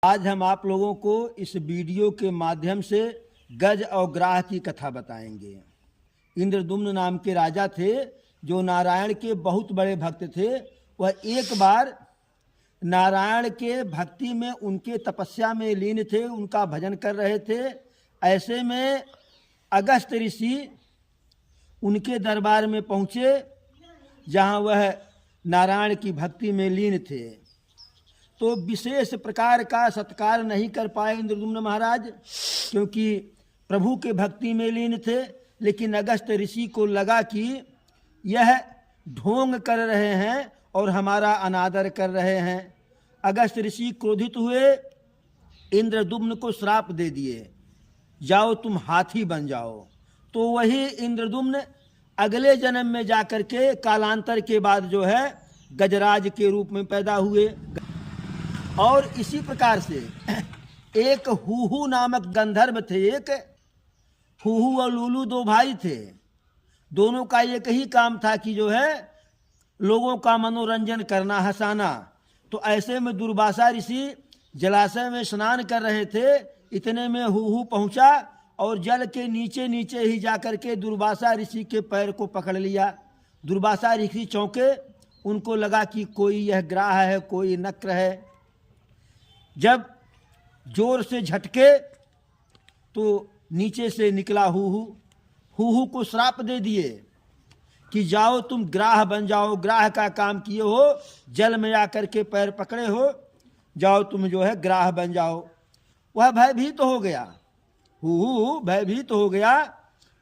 आज हम आप लोगों को इस वीडियो के माध्यम से गज और ग्राह की कथा बताएंगे। इंद्रदुम्न नाम के राजा थे जो नारायण के बहुत बड़े भक्त थे। वह एक बार नारायण के भक्ति में, उनके तपस्या में लीन थे, उनका भजन कर रहे थे। ऐसे में अगस्त ऋषि उनके दरबार में पहुँचे जहाँ वह नारायण की भक्ति में लीन थे। तो विशेष प्रकार का सत्कार नहीं कर पाए इंद्रदुम्न महाराज, क्योंकि प्रभु के भक्ति में लीन थे। लेकिन अगस्त ऋषि को लगा कि यह ढोंग कर रहे हैं और हमारा अनादर कर रहे हैं। अगस्त ऋषि क्रोधित हुए, इंद्रदुम्न को श्राप दे दिए, जाओ तुम हाथी बन जाओ। तो वही इंद्रदुम्न अगले जन्म में जाकर के कालांतर के बाद जो है गजराज के रूप में पैदा हुए। और इसी प्रकार से एक हुहू नामक गंधर्व थे। एक हुहू और लूलू दो भाई थे। दोनों का एक ही काम था कि जो है लोगों का मनोरंजन करना, हंसाना। तो ऐसे में दुर्वासा ऋषि जलाशय में स्नान कर रहे थे। इतने में हुहू पहुंचा और जल के नीचे नीचे ही जाकर के दुर्वासा ऋषि के पैर को पकड़ लिया। दुर्वासा ऋषि चौंके, उनको लगा कि कोई यह ग्राह है, कोई नक्र है। जब जोर से झटके तो नीचे से निकला हुहू। हुहू को श्राप दे दिए कि जाओ तुम ग्राह बन जाओ, ग्राह का काम किए हो, जल में आकर के पैर पकड़े हो, जाओ तुम जो है ग्राह बन जाओ। वह भयभीत तो हो गया, हुहू भयभीत हो गया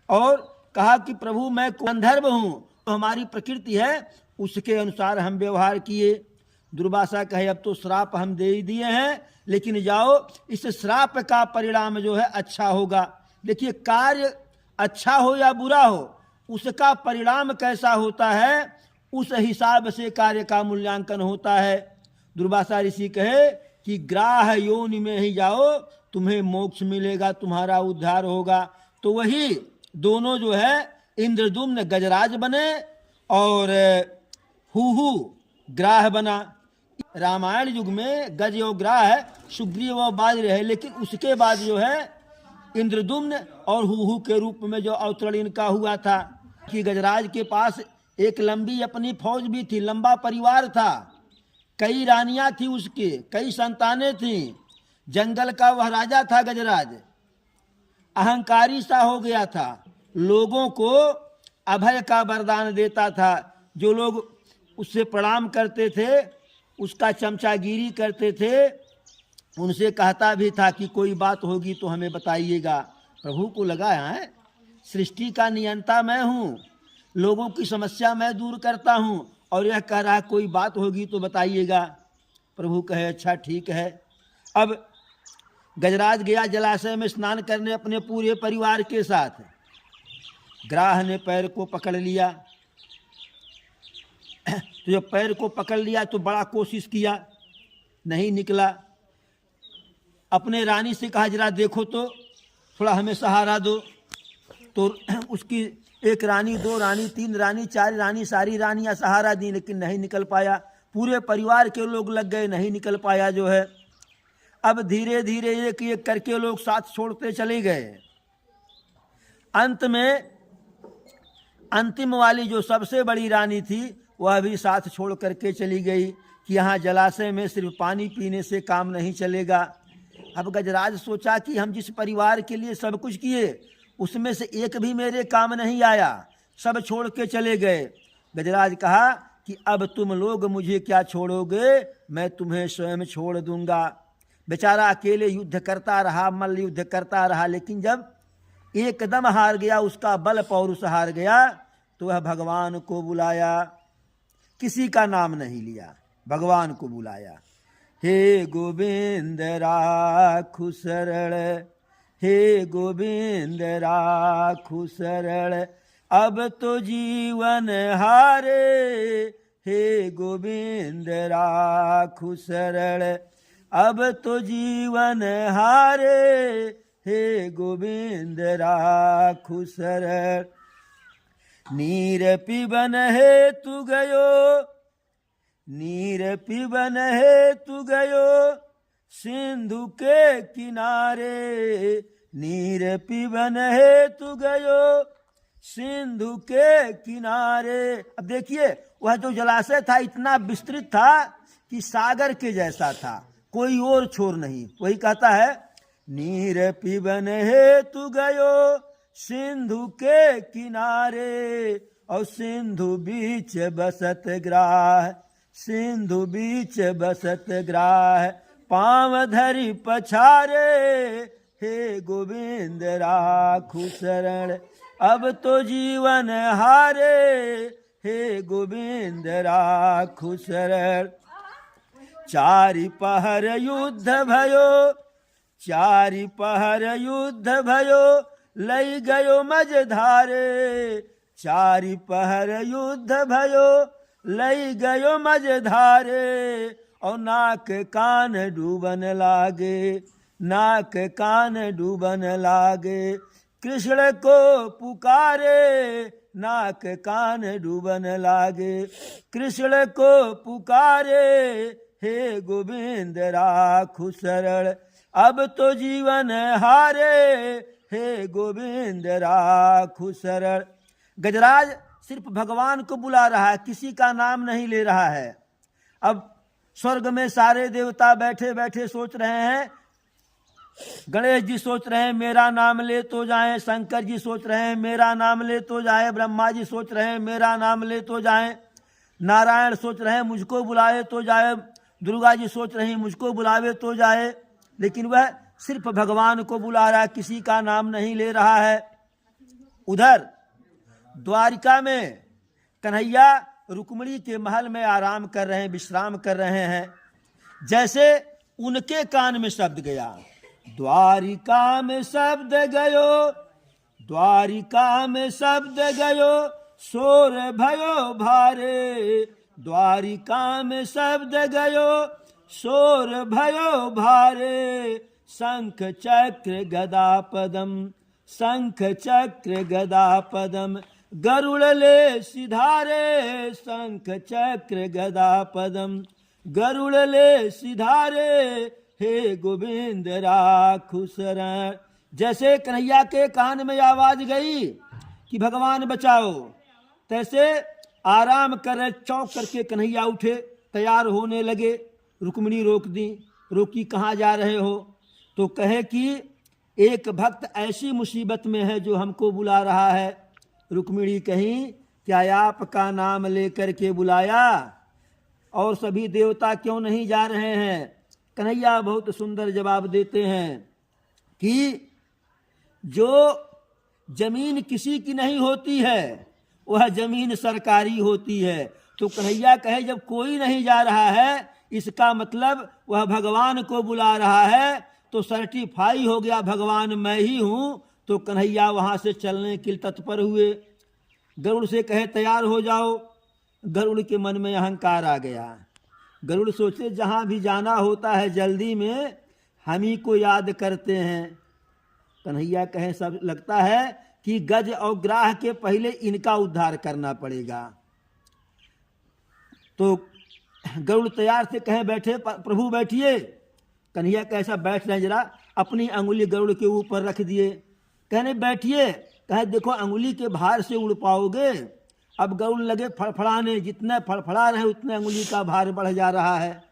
और कहा कि प्रभु मैं गंधर्व हूँ, तो हमारी प्रकृति है, उसके अनुसार हम व्यवहार किए। दुर्वासा कहे अब तो श्राप हम दे ही दिए हैं, लेकिन जाओ इस श्राप का परिणाम जो है अच्छा होगा। देखिए, कार्य अच्छा हो या बुरा हो, उसका परिणाम कैसा होता है उस हिसाब से कार्य का मूल्यांकन होता है। दुर्वासा ऋषि कहे कि ग्राह योनि में ही जाओ, तुम्हें मोक्ष मिलेगा, तुम्हारा उद्धार होगा। तो वही दोनों जो है इंद्रदुम्न गजराज बने और हुहू ग्राह बना। रामायण युग में गज और ग्राह सुग्रीव और बाज रहे, लेकिन उसके बाद जो है इंद्रदुम्न और हुहू के रूप में जो अवतरण इनका हुआ था। कि गजराज के पास एक लंबी अपनी फौज भी थी, लंबा परिवार था, कई रानियां थी उसके, कई संतानें थीं। जंगल का वह राजा था गजराज, अहंकारी सा हो गया था, लोगों को अभय का वरदान देता था। जो लोग उससे प्रणाम करते थे, उसका चमचागिरी करते थे, उनसे कहता भी था कि कोई बात होगी तो हमें बताइएगा। प्रभु को लगा है सृष्टि का नियंता मैं हूँ, लोगों की समस्या मैं दूर करता हूँ, और यह कह रहा कोई बात होगी तो बताइएगा। प्रभु कहे अच्छा ठीक है। अब गजराज गया जलाशय में स्नान करने अपने पूरे परिवार के साथ। ग्राह ने पैर को पकड़ लिया। तो जब पैर को पकड़ लिया तो बड़ा कोशिश किया, नहीं निकला। अपने रानी से कहा जरा देखो तो, थोड़ा हमें सहारा दो। तो उसकी एक रानी, दो रानी, तीन रानी, चार रानी, सारी रानियां सहारा दी, लेकिन नहीं निकल पाया। पूरे परिवार के लोग लग गए, नहीं निकल पाया जो है। अब धीरे धीरे एक एक करके लोग साथ छोड़ते चले गए। अंत में अंतिम वाली जो सबसे बड़ी रानी थी वह भी साथ छोड़ करके चली गई कि यहाँ जलाशय में सिर्फ पानी पीने से काम नहीं चलेगा। अब गजराज सोचा कि हम जिस परिवार के लिए सब कुछ किए उसमें से एक भी मेरे काम नहीं आया, सब छोड़ के चले गए। गजराज कहा कि अब तुम लोग मुझे क्या छोड़ोगे, मैं तुम्हें स्वयं छोड़ दूंगा। बेचारा अकेले युद्ध करता रहा, मल्ल युद्ध करता रहा, लेकिन जब एकदम हार गया, उसका बल पौरुष हार गया, तो वह भगवान को बुलाया। किसी का नाम नहीं लिया, भगवान को बुलाया। हे गोविंद राखु शरण, हे गोविंद राखु शरण, अब तो जीवन हारे। हे गोविंद राखु शरण, अब तो जीवन हारे। हे गोविंद राखु शरण, नीर पिबन हे तू गयो, नीर पिबन हे तू गयो, सिंधु के किनारे, नीर पीवन हेतु गयो सिंधु के किनारे। अब देखिए, वह जो जलाशय था इतना विस्तृत था कि सागर के जैसा था, कोई और छोर नहीं। वही कहता है, नीर पीवन हेतु गयो सिंधु के किनारे, और सिंधु बीच बसत ग्राह, सिंधु बीच बसत ग्राह, पांव धरि पछारे, हे गोविंद राखु शरण, अब तो जीवन हारे, हे गोविंद राखु शरण। चारि पहर युद्ध भयो, चारि पहर युद्ध भयो, लई गयो मझधारे, चारि पहर युद्ध भयो, लई गयो मझधारे, और नाक कान डूबन लागे, नाक कान डूबन लागे, कृष्ण को पुकारे, नाक कान डूबन लागे, कृष्ण को पुकारे, हे गोविंद राखु शरण, अब तो जीवन हारे, हे गोविंद राखु शरण। गजराज सिर्फ भगवान को बुला रहा है, किसी का नाम नहीं ले रहा है। अब स्वर्ग में सारे देवता बैठे बैठे सोच रहे हैं, गणेश जी सोच रहे हैं मेरा नाम ले तो जाएं, शंकर जी सोच रहे हैं मेरा नाम ले तो जाए, ब्रह्मा जी सोच रहे हैं मेरा नाम ले तो जाएं, नारायण सोच रहे हैं मुझको बुलाए तो जाए, दुर्गा जी सोच रही मुझको बुलावे तो जाए, लेकिन वह सिर्फ भगवान को बुला रहा है, किसी का नाम नहीं ले रहा है। उधर द्वारिका में कन्हैया रुक्मिणी के महल में आराम कर रहे हैं, विश्राम कर रहे हैं। जैसे उनके कान में शब्द गया, द्वारिका में शब्द गयो, द्वारिका में शब्द गयो, शोर भयो भारे, द्वारिका में शब्द गयो, शोर भयो भारे, शंख चक्र गदा पदम, शंख चक्र गदा पदम, गरुड़ ले सिधारे, शंख चक्र गदा पदम, गरुड़ ले सिधारे, हे गोविंद राखु शरण। जैसे कन्हैया के कान में आवाज गई कि भगवान बचाओ, तैसे आराम कर चौंक करके कन्हैया उठे, तैयार होने लगे। रुक्मिणी रोक दी, रोकी कहाँ जा रहे हो? तो कहे कि एक भक्त ऐसी मुसीबत में है जो हमको बुला रहा है। रुक्मिणी कहीं, क्या आपका नाम लेकर के बुलाया और सभी देवता क्यों नहीं जा रहे हैं? कन्हैया बहुत सुंदर जवाब देते हैं कि जो जमीन किसी की नहीं होती है वह जमीन सरकारी होती है। तो कन्हैया कहे जब कोई नहीं जा रहा है इसका मतलब वह भगवान को बुला रहा है, तो सर्टिफाई हो गया भगवान मैं ही हूँ। तो कन्हैया वहाँ से चलने के लिए तत्पर हुए। गरुड़ से कहे तैयार हो जाओ। गरुड़ के मन में अहंकार आ गया। गरुड़ सोचे जहाँ भी जाना होता है जल्दी में हम ही को याद करते हैं। कन्हैया कहे सब लगता है कि गज और ग्राह के पहले इनका उद्धार करना पड़ेगा। तो गरुड़ तैयार से कहे बैठे प्रभु बैठिए। कन्हैया कैसा बैठ रहे जरा, अपनी अंगुली गरुड़ के ऊपर रख दिए। कहने बैठिए। कहे देखो अंगुली के भार से उड़ पाओगे। अब गरुड़ लगे फड़फड़ाने, जितने फड़फड़ा रहे उतने अंगुली का भार बढ़ जा रहा है।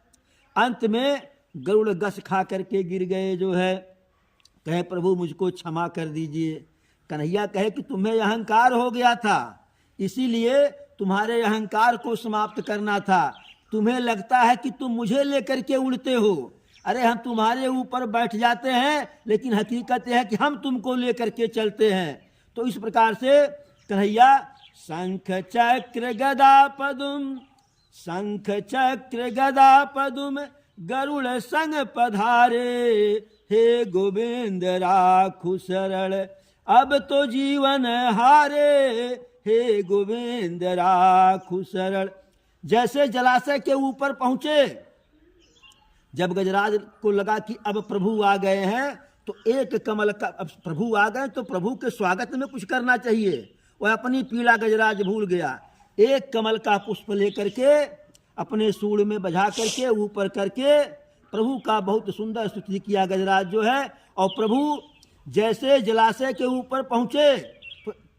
अंत में गरुड़ गस खा करके गिर गए जो है। कहे प्रभु मुझको क्षमा कर दीजिए। कन्हैया कहे कि तुम्हें अहंकार हो गया था, इसीलिए तुम्हारे अहंकार को समाप्त करना था। तुम्हें लगता है कि तुम मुझे लेकर के उड़ते हो। अरे हम तुम्हारे ऊपर बैठ जाते हैं, लेकिन हकीकत यह है कि हम तुमको लेकर के चलते हैं। तो इस प्रकार से कन्हैया शंख चक्र गदा पदुम, शंख चक्र गदा पदुम, गरुड़ संग पधारे, हे गोविंद राखु शरण, अब तो जीवन हारे, हे गोविंद राखु शरण। जैसे जलाशय के ऊपर पहुंचे, जब गजराज को लगा कि अब प्रभु आ गए हैं, तो एक कमल का, अब प्रभु आ गए तो प्रभु के स्वागत में कुछ करना चाहिए। वह अपनी पीड़ा गजराज भूल गया। एक कमल का पुष्प लेकर के अपने सूंड में बजा करके ऊपर करके प्रभु का बहुत सुंदर स्तुति किया गजराज जो है। और प्रभु जैसे जलाशय के ऊपर पहुँचे,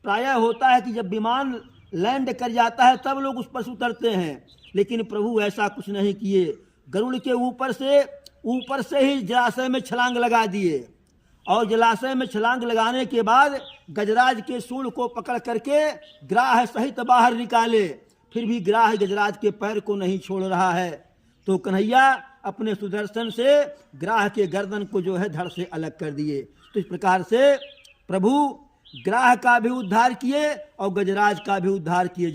प्रायः होता है कि जब विमान लैंड कर जाता है तब लोग उस पर से उतरते हैं, लेकिन प्रभु ऐसा कुछ नहीं किए। गरुड़ के ऊपर से ही जलाशय में छलांग लगा दिए, और जलाशय में छलांग लगाने के बाद गजराज के सूंड को पकड़ करके ग्राह सहित बाहर निकाले। फिर भी ग्राह गजराज के पैर को नहीं छोड़ रहा है। तो कन्हैया अपने सुदर्शन से ग्राह के गर्दन को जो है धड़ से अलग कर दिए। तो इस प्रकार से प्रभु ग्राह का भी उद्धार किए और गजराज का भी उद्धार किए।